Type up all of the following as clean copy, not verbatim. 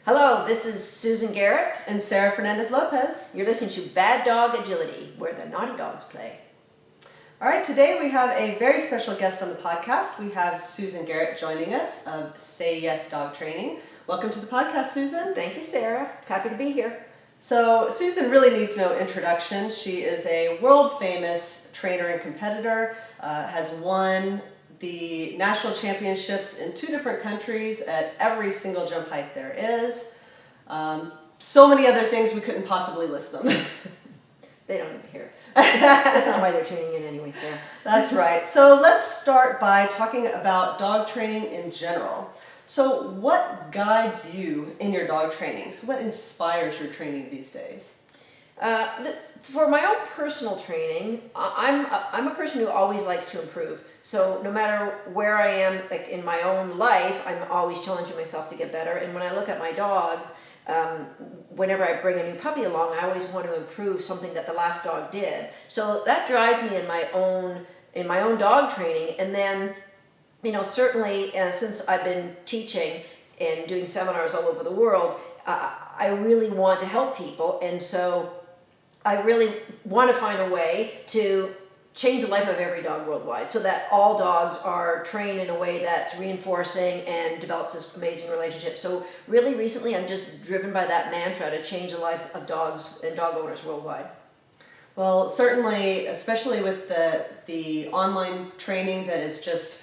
Hello, this is Susan Garrett. And Sarah Fernandez-Lopez. You're listening to Bad Dog Agility, where the naughty dogs play. All right, today we have a very special guest on the podcast. We have Susan Garrett joining us of Say Yes Dog Training. Welcome to the podcast, Susan. Thank you, Sarah. Happy to be here. So Susan really needs no introduction. She is a world-famous trainer and competitor, has won the national championships in 2 different countries at every single jump height there is. So many other things we couldn't possibly list them. They don't need to hear it. That's not why they're tuning in anyway, Sarah. That's right. So let's start by talking about dog training in general. So what guides you in your dog training? So what inspires your training these days? For my own personal training, I'm a person who always likes to improve. So no matter where I am, like in my own life, I'm always challenging myself to get better. And when I look at my dogs, whenever I bring a new puppy along, I always want to improve something that the last dog did. So that drives me in my own dog training. And then, certainly since I've been teaching and doing seminars all over the world, I really want to help people. And so I really want to find a way to change the life of every dog worldwide so that all dogs are trained in a way that's reinforcing and develops this amazing relationship. So really recently I'm just driven by that mantra to change the life of dogs and dog owners worldwide. Well, certainly, especially with the online training that is just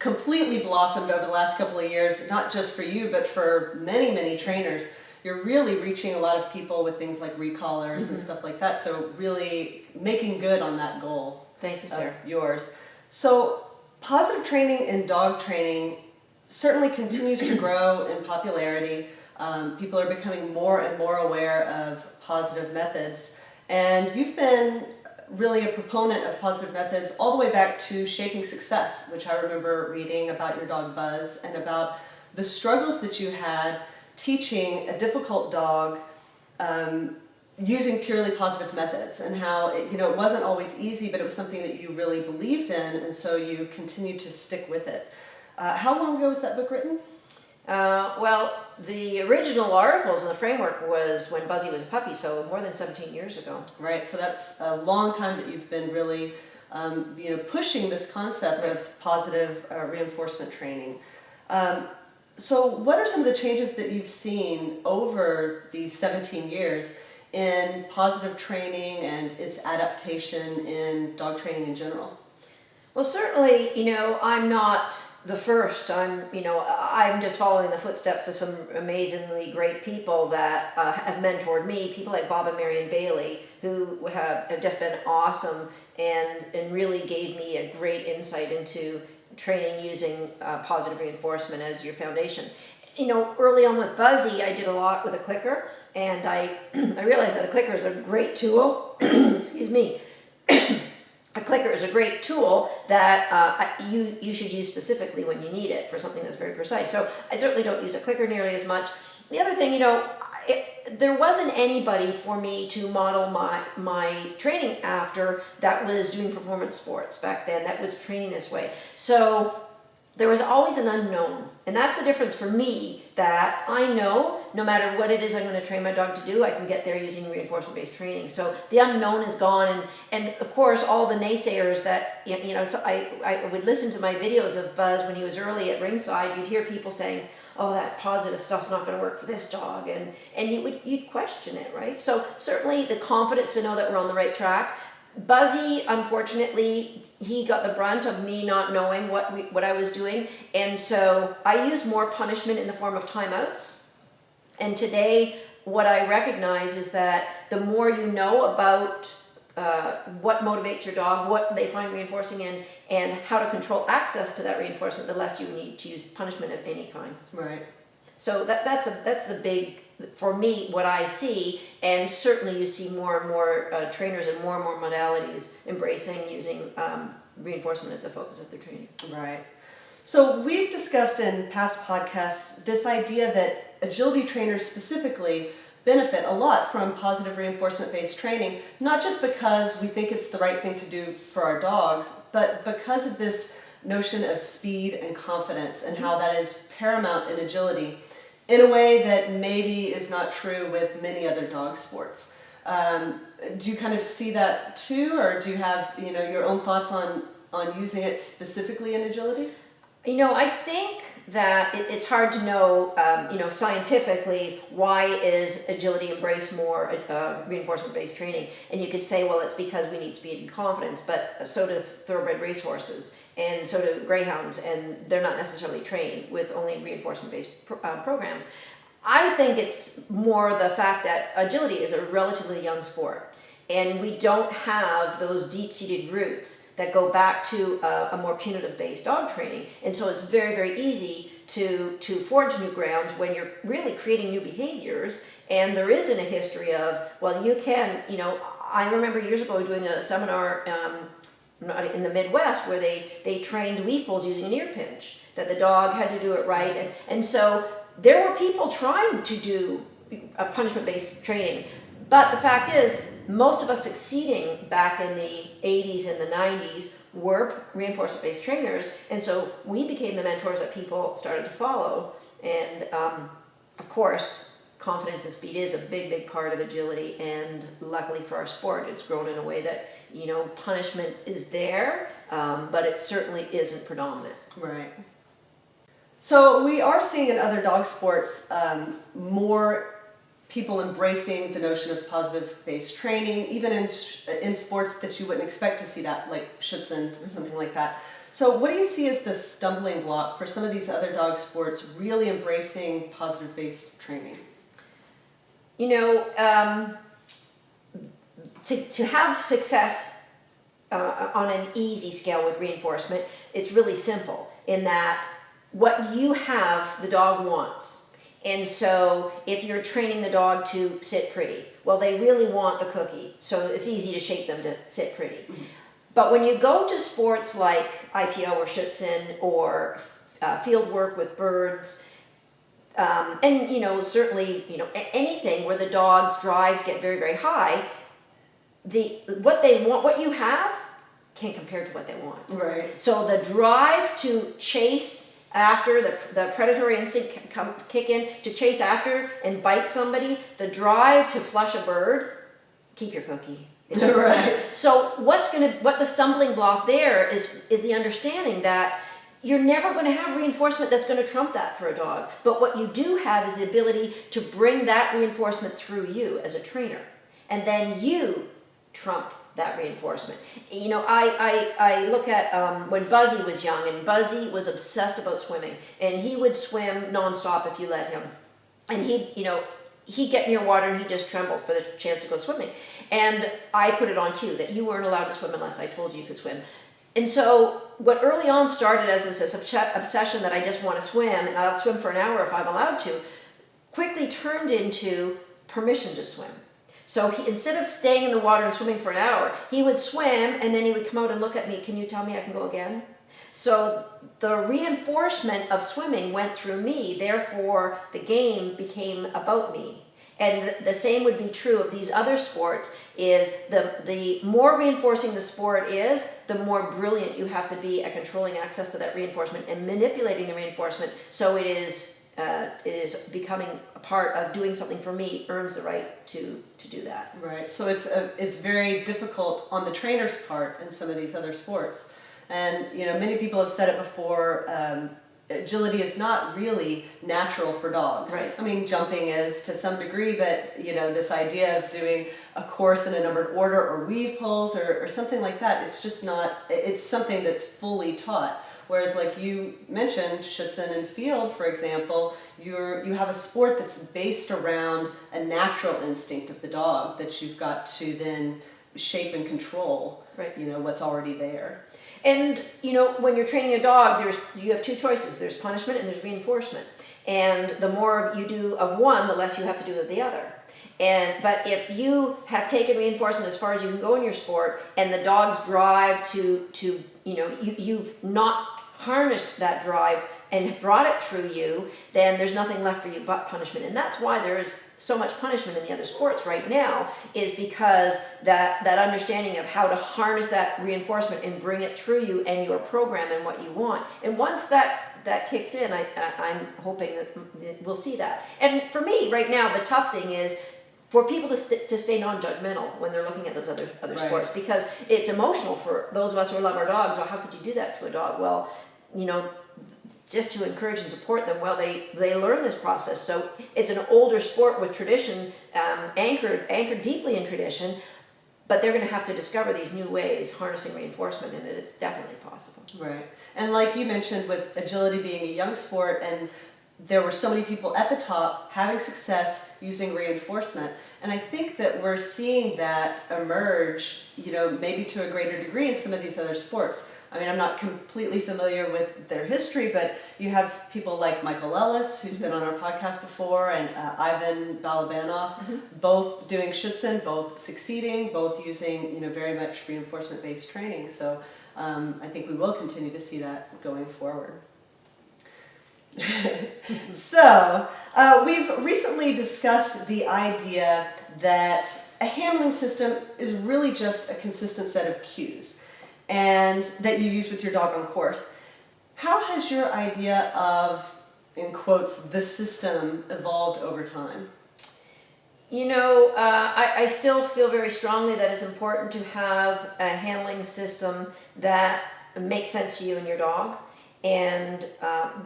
completely blossomed over the last couple of years, not just for you, but for many, many trainers. You're really reaching a lot of people with things like recallers and stuff like that. So really making good on that goal. Thank you, Sarah. Of yours. So positive training in dog training certainly continues to grow in popularity. People are becoming more and more aware of positive methods. And you've been really a proponent of positive methods all the way back to Shaping Success, which I remember reading about your dog Buzz and about the struggles that you had teaching a difficult dog using purely positive methods, and how it wasn't always easy, but it was something that you really believed in, and so you continued to stick with it. How long ago was that book written? Well, the original articles in the framework was when Buzzy was a puppy, so more than 17 years ago. Right, so that's a long time that you've been really pushing this concept of positive reinforcement training. So what are some of the changes that you've seen over these 17 years in positive training and its adaptation in dog training in general? Well, certainly, I'm not the first. I'm just following the footsteps of some amazingly great people that have mentored me. People like Bob and Marion Bailey, who have just been awesome and really gave me a great insight into training using positive reinforcement as your foundation. Early on with Buzzy, I did a lot with a clicker, and I realized that a clicker is a great tool. Excuse me. A clicker is a great tool that you should use specifically when you need it for something that's very precise. So I certainly don't use a clicker nearly as much. The other thing, there wasn't anybody for me to model my training after that was doing performance sports back then, that was training this way. So there was always an unknown. And that's the difference for me, that I know no matter what it is I'm going to train my dog to do, I can get there using reinforcement-based training. So the unknown is gone. And of course, all the naysayers that, so I would listen to my videos of Buzz when he was early at ringside. You'd hear people saying, oh, that positive stuff's not going to work for this dog. And you'd question it, right? So certainly the confidence to know that we're on the right track. Buzzy, unfortunately, he got the brunt of me not knowing what I was doing, and so I use more punishment in the form of timeouts. And today, what I recognize is that the more you know about what motivates your dog, what they find reinforcing in, and how to control access to that reinforcement, the less you need to use punishment of any kind. Right. So that's the big, for me, what I see, and certainly you see more and more trainers and more modalities embracing using reinforcement as the focus of their training. Right. So we've discussed in past podcasts this idea that agility trainers specifically benefit a lot from positive reinforcement-based training, not just because we think it's the right thing to do for our dogs, but because of this notion of speed and confidence and how that is paramount in agility. in a way that maybe is not true with many other dog sports. Do you kind of see that too, or do you have your own thoughts on using it specifically in agility? I think that it's hard to know, scientifically, why is agility embraced more reinforcement-based training? And you could say, well, it's because we need speed and confidence, but so do thoroughbred racehorses, and so do greyhounds, and they're not necessarily trained with only reinforcement-based programs. I think it's more the fact that agility is a relatively young sport. And we don't have those deep-seated roots that go back to a more punitive-based dog training. And so it's very, very easy to forge new ground when you're really creating new behaviors. And there isn't a history of, well, you can, I remember years ago doing a seminar in the Midwest where they trained weeples using an ear pinch, that the dog had to do it right. And so there were people trying to do a punishment-based training. But the fact is, most of us succeeding back in the 80s and the 90s were reinforcement-based trainers, and so we became the mentors that people started to follow. And of course, confidence and speed is a big, big part of agility, and luckily for our sport, it's grown in a way that, punishment is there, but it certainly isn't predominant. Right. So we are seeing in other dog sports more people embracing the notion of positive-based training, even in sports that you wouldn't expect to see that, like Schutzen, something like that. So what do you see as the stumbling block for some of these other dog sports really embracing positive-based training? To have success on an easy scale with reinforcement, it's really simple in that what you have, the dog wants. And so if you're training the dog to sit pretty, well, they really want the cookie, so it's easy to shape them to sit pretty. Mm-hmm. But when you go to sports like IPO or Schutzen or field work with birds, and certainly anything where the dog's drives get very, very high, what they want, what you have, can't compare to what they want. Right. So the drive to chase after, the predatory instinct kick in to chase after and bite somebody, the drive to flush a bird, keep your cookie. Right. So what the stumbling block there is the understanding that you're never going to have reinforcement that's going to trump that for a dog. But what you do have is the ability to bring that reinforcement through you as a trainer. And then you trump that reinforcement. I look at when Buzzy was young, and Buzzy was obsessed about swimming, and he would swim nonstop if you let him. And he'd get near water and he'd just tremble for the chance to go swimming. And I put it on cue that you weren't allowed to swim unless I told you could swim. And so what early on started as this obsession that I just want to swim, and I'll swim for an hour if I'm allowed to, quickly turned into permission to swim. So instead of staying in the water and swimming for an hour, he would swim and then he would come out and look at me, can you tell me I can go again? So the reinforcement of swimming went through me, therefore the game became about me. And the same would be true of these other sports, is the more reinforcing the sport is, the more brilliant you have to be at controlling access to that reinforcement and manipulating the reinforcement so it is becoming a part of doing something for me, earns the right to do that. Right. So it's very difficult on the trainer's part in some of these other sports. And many people have said it before, agility is not really natural for dogs. Right. I mean, jumping is to some degree, but this idea of doing a course in a numbered order or weave pulls or something like that, it's just not, it's something that's fully taught. Whereas, like you mentioned, Schutzen and field, for example, you have a sport that's based around a natural instinct of the dog that you've got to then shape and control. Right. What's already there. And when you're training a dog, you have two choices. There's punishment and there's reinforcement. And the more you do of one, the less you have to do of the other. But if you have taken reinforcement as far as you can go in your sport, and the dog's drive to you've not harnessed that drive and brought it through you, then there's nothing left for you but punishment. And that's why there is so much punishment in the other sports right now, is because that understanding of how to harness that reinforcement and bring it through you and your program and what you want. And once that kicks in, I'm hoping that we'll see that. And for me right now, the tough thing is for people to stay non-judgmental when they're looking at those other Right. sports, because it's emotional for those of us who love our dogs. Well, how could you do that to a dog? Well, just to encourage and support them, well, they learn this process. So it's an older sport with tradition, anchored deeply in tradition, but they're going to have to discover these new ways, harnessing reinforcement, and it's definitely possible. Right. And like you mentioned, with agility being a young sport, and there were so many people at the top having success using reinforcement. And I think that we're seeing that emerge, maybe to a greater degree in some of these other sports. I mean, I'm not completely familiar with their history, but you have people like Michael Ellis, who's been on our podcast before, and Ivan Balabanov, both doing Schutzen, both succeeding, both using, very much reinforcement-based training. So I think we will continue to see that going forward. So, we've recently discussed the idea that a handling system is really just a consistent set of cues, and that you use with your dog on course. How has your idea of, in quotes, the system evolved over time? I still feel very strongly that it's important to have a handling system that makes sense to you and your dog. And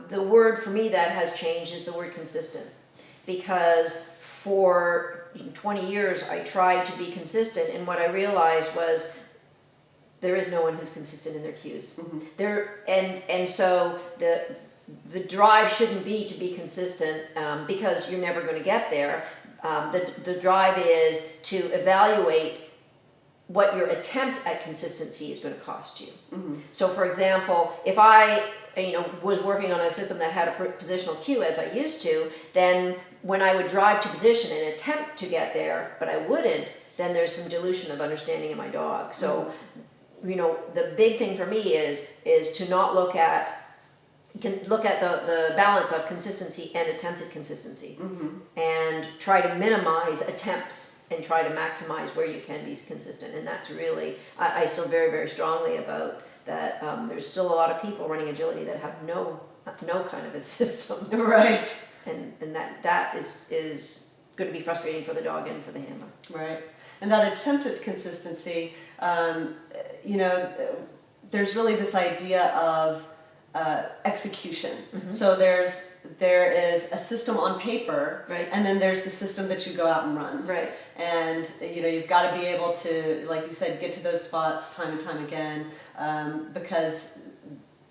the word for me that has changed is the word consistent. Because for 20 years I tried to be consistent, and what I realized was there is no one who's consistent in their cues. And so the drive shouldn't be to be consistent, because you're never going to get there. The drive is to evaluate what your attempt at consistency is going to cost you. So for example, if I was working on a system that had a positional cue as I used to, then when I would drive to position and attempt to get there, but I wouldn't, then there's some dilution of understanding in my dog. So the big thing for me is to not look at the balance of consistency and attempted consistency, and try to minimize attempts and try to maximize where you can be consistent. And that's really, I still very, very strongly about that. There's still a lot of people running agility that have no kind of a system. Right. And that is going to be frustrating for the dog and for the handler. Right. And that attempted consistency, there's really this idea of execution. So there is a system on paper, Right. and then there's the system that you go out and run. Right. And you've got to be able to, like you said, get to those spots time and time again, because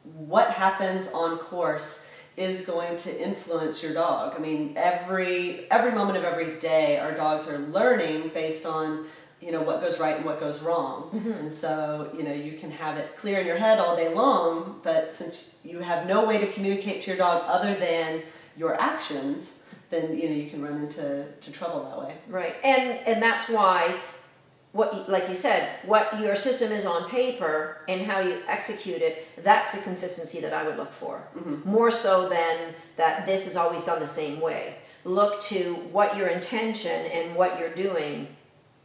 what happens on course is going to influence your dog. I mean, every moment of every day, our dogs are learning based on what goes right and what goes wrong. And so, you can have it clear in your head all day long, but since you have no way to communicate to your dog other than your actions, then, you can run into trouble that way. Right. And that's why, like you said, what your system is on paper and how you execute it, that's a consistency that I would look for. More so than that this is always done the same way. Look to what your intention and what you're doing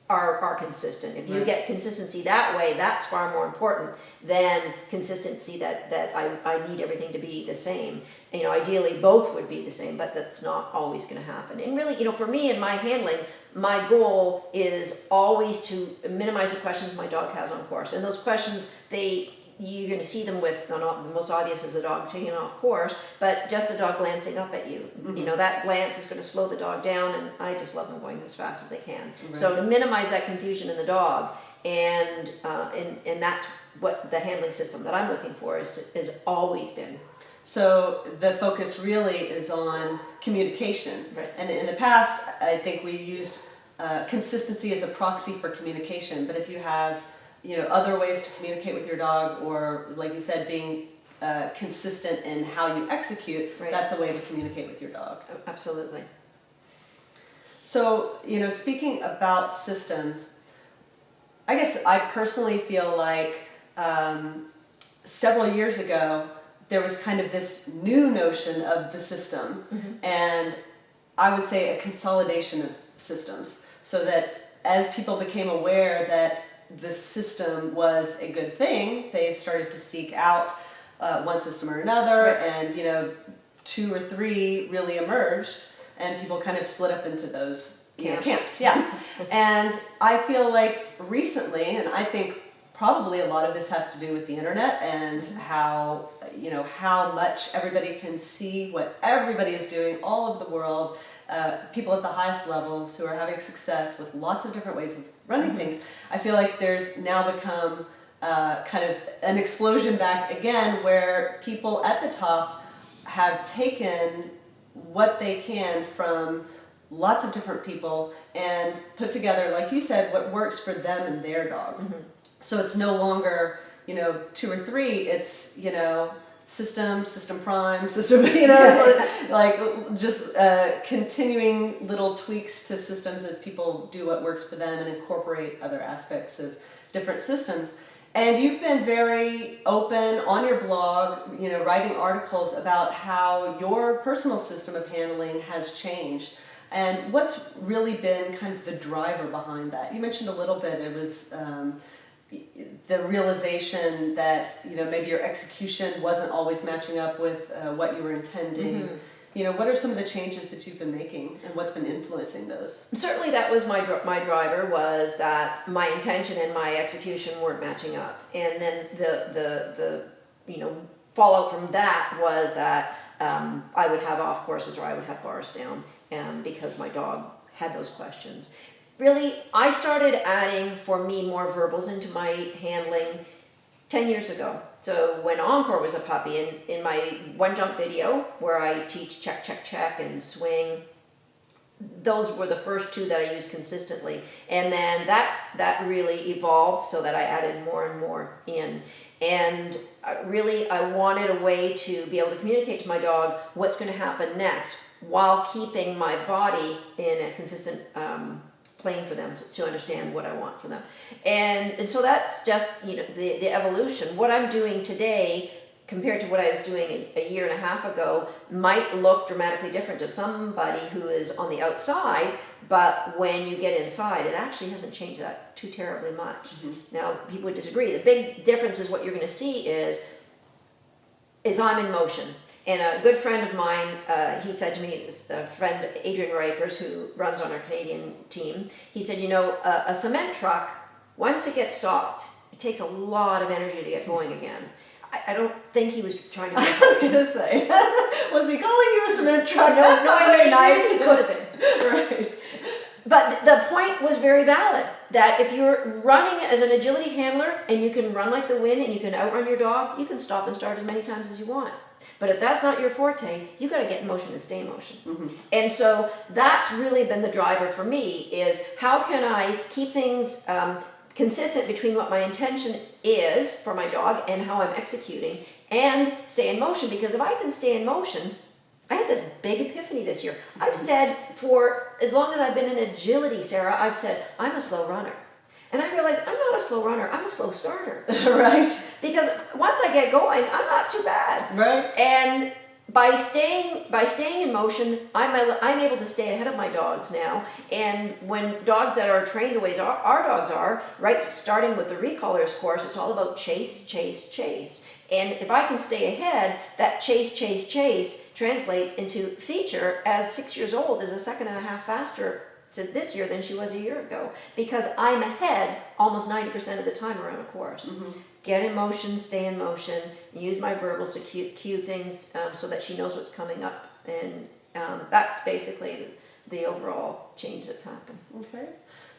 are consistent. If you get consistency that way, that's far more important than consistency that I need everything to be the same. Ideally both would be the same, but that's not always going to happen. And really, for me in my handling, my goal is always to minimize the questions my dog has on course. And those questions, you're going to see them with, the most obvious is a dog taking off course, but just a dog glancing up at you. That glance is going to slow the dog down, and I just love them going as fast as they can. Right. So to minimize that confusion in the dog, and that's what the handling system that I'm looking for has always been. So the focus really is on communication. Right. And in the past, I think we used consistency as a proxy for communication. But if you have other ways to communicate with your dog, or like you said, being consistent in how you execute, Right. that's a way to communicate with your dog. Absolutely. So, speaking about systems, I guess I personally feel like several years ago, there was kind of this new notion of the system, and I would say a consolidation of systems, so that as people became aware that the system was a good thing, they started to seek out one system or another, and two or three really emerged, and people kind of split up into those camps. Yeah. And I feel like recently, and I think probably a lot of this has to do with the internet and how much everybody can see what everybody is doing all over the world. People at the highest levels who are having success with lots of different ways of running things. I feel like there's now become kind of an explosion back again, where people at the top have taken what they can from lots of different people and put together, like you said, what works for them and their dog. So it's no longer, two or three, it's, system prime, system, like just continuing little tweaks to systems as people do what works for them and incorporate other aspects of different systems. And you've been very open on your blog, writing articles about how your personal system of handling has changed. And what's really been kind of the driver behind that? You mentioned a little bit, it was the realization that maybe your execution wasn't always matching up with what you were intending. What are some of the changes that you've been making, and what's been influencing those? Certainly that was my driver, was that my intention and my execution weren't matching up. And then the fallout from that was that I would have off courses, or I would have bars down, because my dog had those questions. Really, I started adding, for me, more verbals into my handling 10 years ago. So when Encore was a puppy, in my one jump video where I teach check, check, check and swing, those were the first two that I used consistently. And then that really evolved so that I added more and more in. And really, I wanted a way to be able to communicate to my dog what's going to happen next, while keeping my body in a consistent plane for them to understand what I want for them. And so that's just the evolution. What I'm doing today compared to what I was doing a year and a half ago might look dramatically different to somebody who is on the outside, but when you get inside, it actually hasn't changed that too terribly much. Now, people would disagree. The big difference is what you're going to see is I'm in motion. And a good friend of mine, he said to me, a friend, Adrian Rikers, who runs on our Canadian team, he said, a cement truck, once it gets stopped, it takes a lot of energy to get going again. I don't think he was trying to... I was going to say, was he calling you a cement truck? No, That's not very nice. He could have been. Right. But the point was very valid, that if you're running as an agility handler and you can run like the wind and you can outrun your dog, you can stop and start as many times as you want. But if that's not your forte, you got to get in motion and stay in motion. And so that's really been the driver for me, is how can I keep things consistent between what my intention is for my dog and how I'm executing, and stay in motion. Because if I can stay in motion, I had this big epiphany this year. I've said for as long as I've been in agility, Sarah, I've said, I'm a slow runner. And I realized I'm not a slow runner, I'm a slow starter. Right. Because once I get going, I'm not too bad. Right. And by staying in motion, I'm able to stay ahead of my dogs now. And when dogs that are trained the ways our dogs are, right, starting with the recallers course, it's all about chase, chase, chase. And if I can stay ahead, that chase, chase, chase translates into feature. As 6 years old is a second and a half faster to this year than she was a year ago, because I'm ahead almost 90% of the time around a course. Get in motion, stay in motion, use my verbals to cue things so that she knows what's coming up. And that's basically the overall change that's happened. Okay.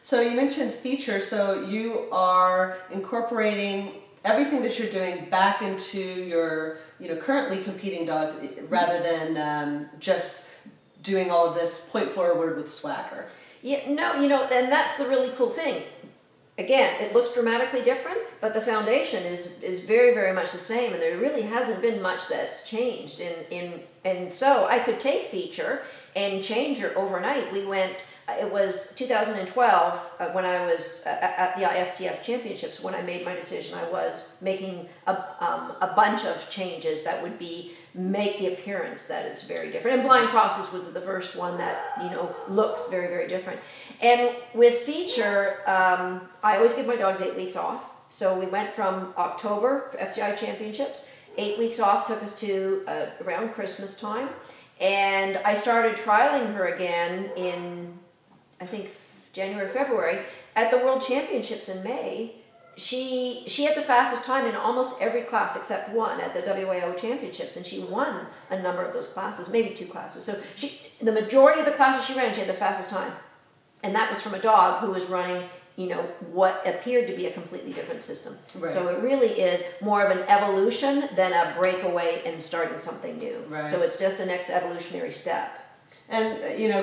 So you mentioned feature, so you are incorporating everything that you're doing back into your currently competing dogs, rather than just doing all of this point forward with swagger. Yeah, no, and that's the really cool thing. Again, it looks dramatically different, but the foundation is very, very much the same, and there really hasn't been much that's changed in And so I could take feature and change her overnight. We went, it was 2012 when I was at the IFCS championships when I made my decision. I was making a bunch of changes that would make the appearance that is very different. And blind crosses was the first one that, looks very, very different. And with feature, I always give my dogs 8 weeks off. So we went from October for FCI championships. 8 weeks off took us to around Christmas time. And I started trialing her again in, I think, January, February. At the World Championships in May, she had the fastest time in almost every class except one at the WAO Championships, and she won a number of those classes, maybe 2 classes. So the majority of the classes she ran, she had the fastest time. And that was from a dog who was running what appeared to be a completely different system. Right. So it really is more of an evolution than a breakaway and starting something new. Right. So it's just a next evolutionary step. And,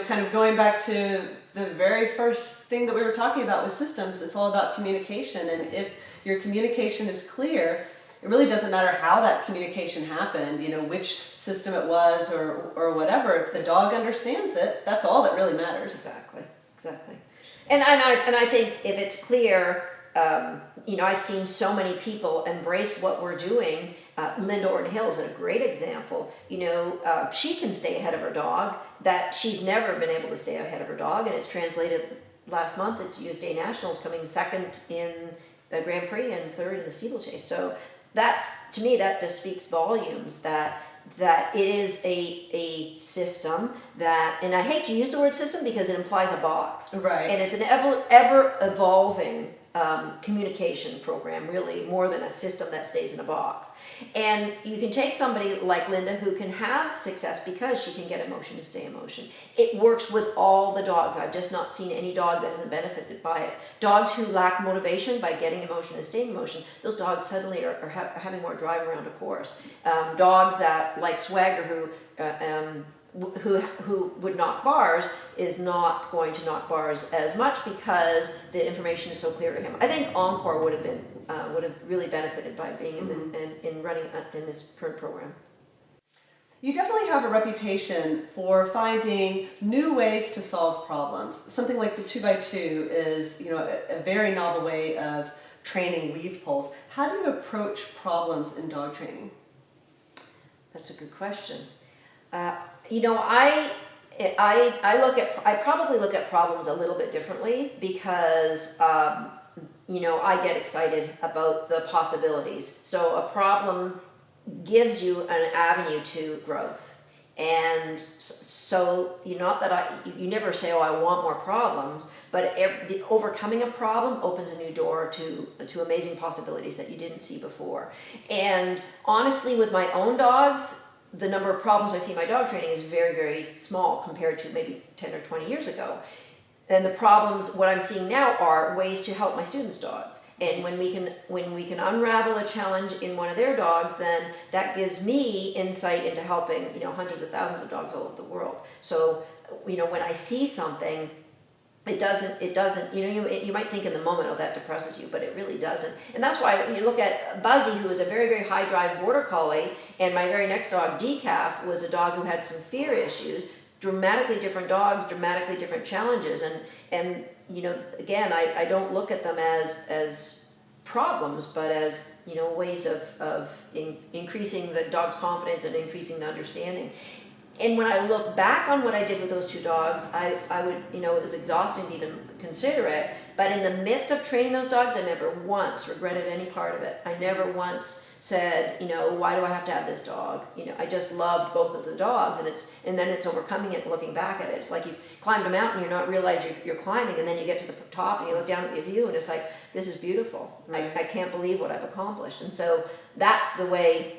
kind of going back to the very first thing that we were talking about with systems, it's all about communication. And if your communication is clear, it really doesn't matter how that communication happened, which system it was or whatever. If the dog understands it, that's all that really matters. Exactly. And I think if it's clear, I've seen so many people embrace what we're doing. Linda Orton Hill is a great example. She can stay ahead of her dog that she's never been able to stay ahead of her dog, and it's translated last month at USDA Nationals, coming second in the Grand Prix and third in the steeplechase. So to me, that just speaks volumes that it is a system that, and I hate to use the word system because it implies a box. Right. And it's an ever evolving communication program, really, more than a system that stays in a box. And you can take somebody like Linda who can have success because she can get emotion to stay emotion. It works with all the dogs. I've just not seen any dog that hasn't benefited by it. Dogs who lack motivation by getting emotion and staying emotion, those dogs suddenly are having more drive around a course. Dogs that, like Swagger, who would knock bars is not going to knock bars as much because the information is so clear to him. I think Encore would have really benefited by being in running in this current program. You definitely have a reputation for finding new ways to solve problems. Something like the 2x2 is, a very novel way of training weave poles. How do you approach problems in dog training? That's a good question. I probably look at problems a little bit differently because, I get excited about the possibilities. So a problem gives you an avenue to growth. And so, you never say, I want more problems, but overcoming a problem opens a new door to amazing possibilities that you didn't see before. And honestly, with my own dogs, the number of problems I see in my dog training is very, very small compared to maybe 10 or 20 years ago. And the problems, what I'm seeing now, are ways to help my students' dogs. And when we can unravel a challenge in one of their dogs, then that gives me insight into helping, hundreds of thousands of dogs all over the world. So, when I see something, it doesn't, you might think in the moment, that depresses you, but it really doesn't. And that's why you look at Buzzy, who is a very, very high drive border collie, and my very next dog, Decaf, was a dog who had some fear issues, dramatically different dogs, dramatically different challenges. And again, I don't look at them as problems, but as, ways of increasing the dog's confidence and increasing the understanding. And when I look back on what I did with those 2 dogs, I would, it was exhausting to even consider it. But in the midst of training those dogs, I never once regretted any part of it. I never once said, why do I have to have this dog? I just loved both of the dogs, and then it's overcoming it and looking back at it. It's like you've climbed a mountain, you're not realizing you're climbing, and then you get to the top and you look down at the view, and it's like, this is beautiful. Right. I can't believe what I've accomplished. And so that's the way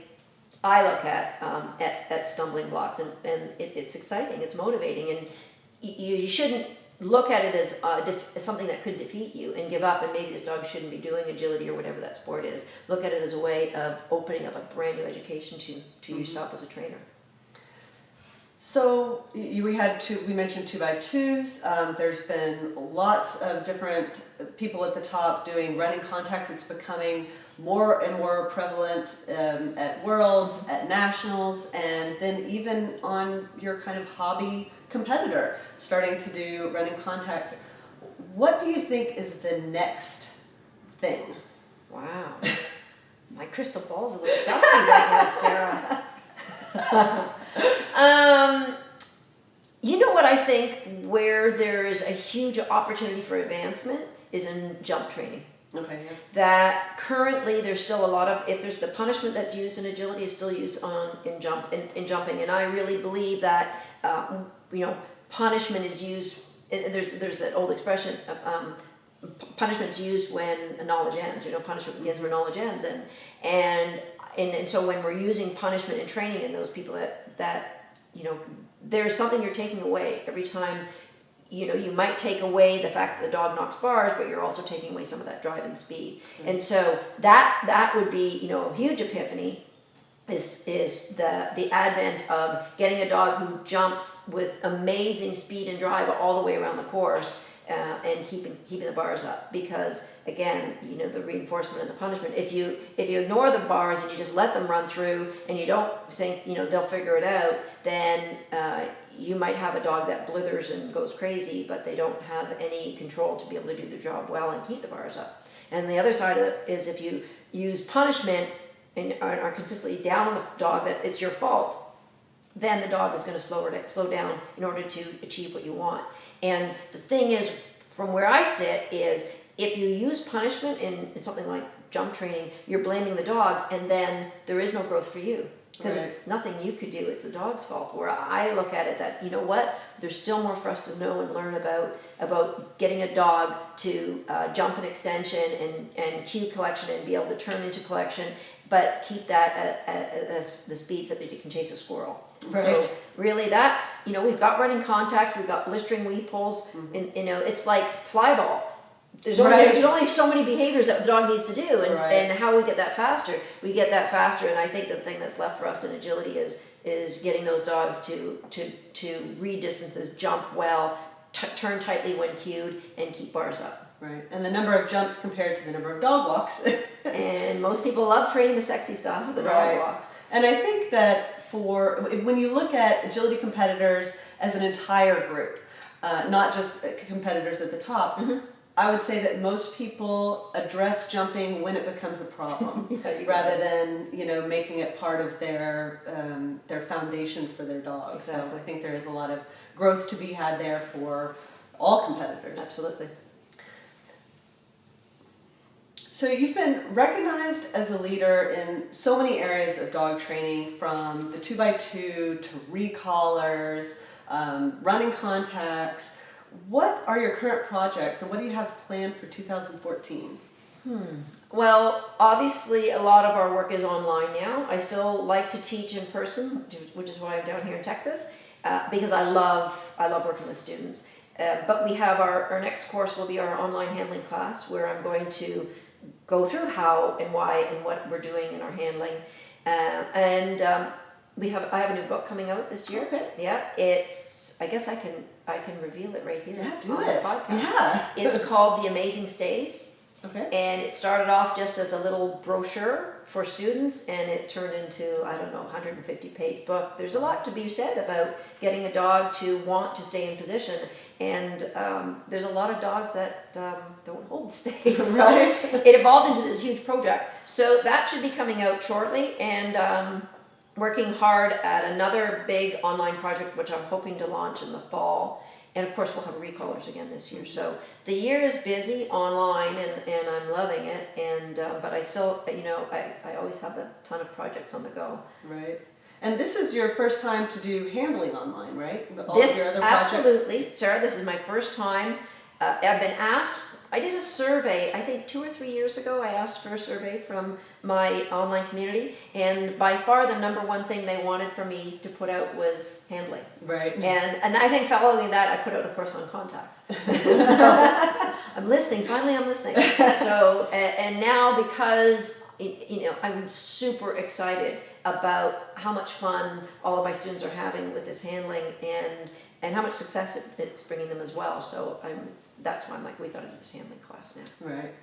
I look at stumbling blocks, and it's exciting, it's motivating, and you shouldn't look at it as something that could defeat you and give up, and maybe this dog shouldn't be doing agility or whatever that sport is. Look at it as a way of opening up a brand new education to yourself as a trainer. So we mentioned 2x2s. There's been lots of different people at the top doing running contacts. It's becoming more and more prevalent at Worlds, at Nationals, and then even on your kind of hobby competitor, starting to do running contacts. What do you think is the next thing? Wow. My crystal ball's a little dusty right now, Sarah. You know what I think where there is a huge opportunity for advancement is in jump training. Okay. Yeah. That currently there's still a lot of, if there's the punishment that's used in agility is still used in jumping, and I really believe that punishment is used. There's that old expression. Punishment's used when knowledge ends. Punishment begins where knowledge ends, and so when we're using punishment in training, and those people that there's something you're taking away every time. You might take away the fact that the dog knocks bars, but you're also taking away some of that drive and speed. Mm-hmm. And so that would be a huge epiphany is the advent of getting a dog who jumps with amazing speed and drive all the way around the course. And keeping the bars up, because again, the reinforcement and the punishment. If you ignore the bars and you just let them run through, and you don't think they'll figure it out, then you might have a dog that blithers and goes crazy, but they don't have any control to be able to do their job well and keep the bars up. And the other side of it is if you use punishment and are consistently down on the dog that it's your fault, then the dog is going to slow down in order to achieve what you want. And the thing is, from where I sit, is if you use punishment in something like jump training, you're blaming the dog, and then there is no growth for you. Because it's nothing you could do, it's the dog's fault. Where I look at it that, there's still more for us to know and learn about getting a dog to jump an extension and cue collection and be able to turn into collection, but keep that at the speeds that you can chase a squirrel. Right. So really that's, we've got running contacts, we've got blistering weed pulls, and it's like fly ball. There's only so many behaviors that the dog needs to do, and how we get that faster. We get that faster, and I think the thing that's left for us in agility is getting those dogs to read distances, jump well, turn tightly when cued, and keep bars up. Right, and the number of jumps compared to the number of dog walks. And most people love training the sexy stuff with the dog walks. And I think that when you look at agility competitors as an entire group, not just competitors at the top, I would say that most people address jumping when it becomes a problem, rather than making it part of their foundation for their dog. Exactly. So I think there is a lot of growth to be had there for all competitors. Absolutely. So you've been recognized as a leader in so many areas of dog training, from the 2x2 to recallers, running contacts. What are your current projects, and what do you have planned for 2014? Well, obviously a lot of our work is online now. I still like to teach in person, which is why I'm down here in Texas, because I love working with students. But we have our next course will be our online handling class, where I'm going to go through how and why and what we're doing in our handling. I have a new book coming out this year. Okay. Yeah, I guess I can reveal it right here. Yeah, do on it. The podcast. Yeah. It's called The Amazing Stays. Okay. And it started off just as a little brochure for students, and it turned into, 150-page book. There's a lot to be said about getting a dog to want to stay in position, and there's a lot of dogs that don't hold stays. So it evolved into this huge project. So that should be coming out shortly, and working hard at another big online project, which I'm hoping to launch in the fall. And of course, we'll have recallers again this year. So the year is busy online, and I'm loving it. And but I still, I always have a ton of projects on the go. Right. And this is your first time to do handling online, right? All of your other projects? Absolutely, Sarah. This is my first time. I've been asked. I did a survey, I think 2 or 3 years ago. I asked for a survey from my online community, and by far the number one thing they wanted for me to put out was handling. Right. And I think following that, I put out a course on contacts. So I'm listening. Finally, I'm listening. So and now, because I'm super excited about how much fun all of my students are having with this handling, and how much success it's bringing them as well. So that's why I'm like, we got to do this handling class now. Right.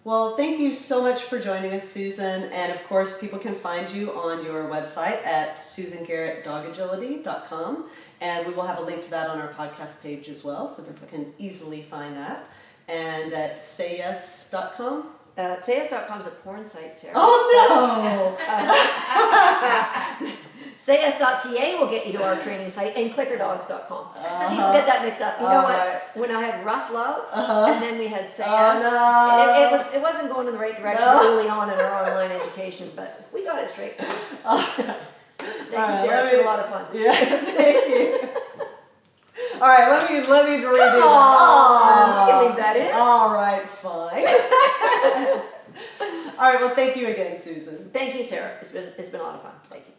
Well, thank you so much for joining us, Susan. And of course, people can find you on your website at susangarrettdogagility.com. And we will have a link to that on our podcast page as well, so people can easily find that. And at sayyes.com. Sayyes.com is a porn site, Sarah. Oh no! Sayyes.ca will get you to our training site, and clickerdogs.com. People get that mixed up. You know what? When I had Rough Love, and then we had Sayyes, it wasn't going in the right direction early on in our online education, but we got it straight. Thank you, Sarah. It's been a lot of fun. Yeah, thank you. All right, let me redo Come that. on, you can leave that in. All right, fine. All right, well, thank you again, Susan. Thank you, Sarah. It's been a lot of fun. Thank you.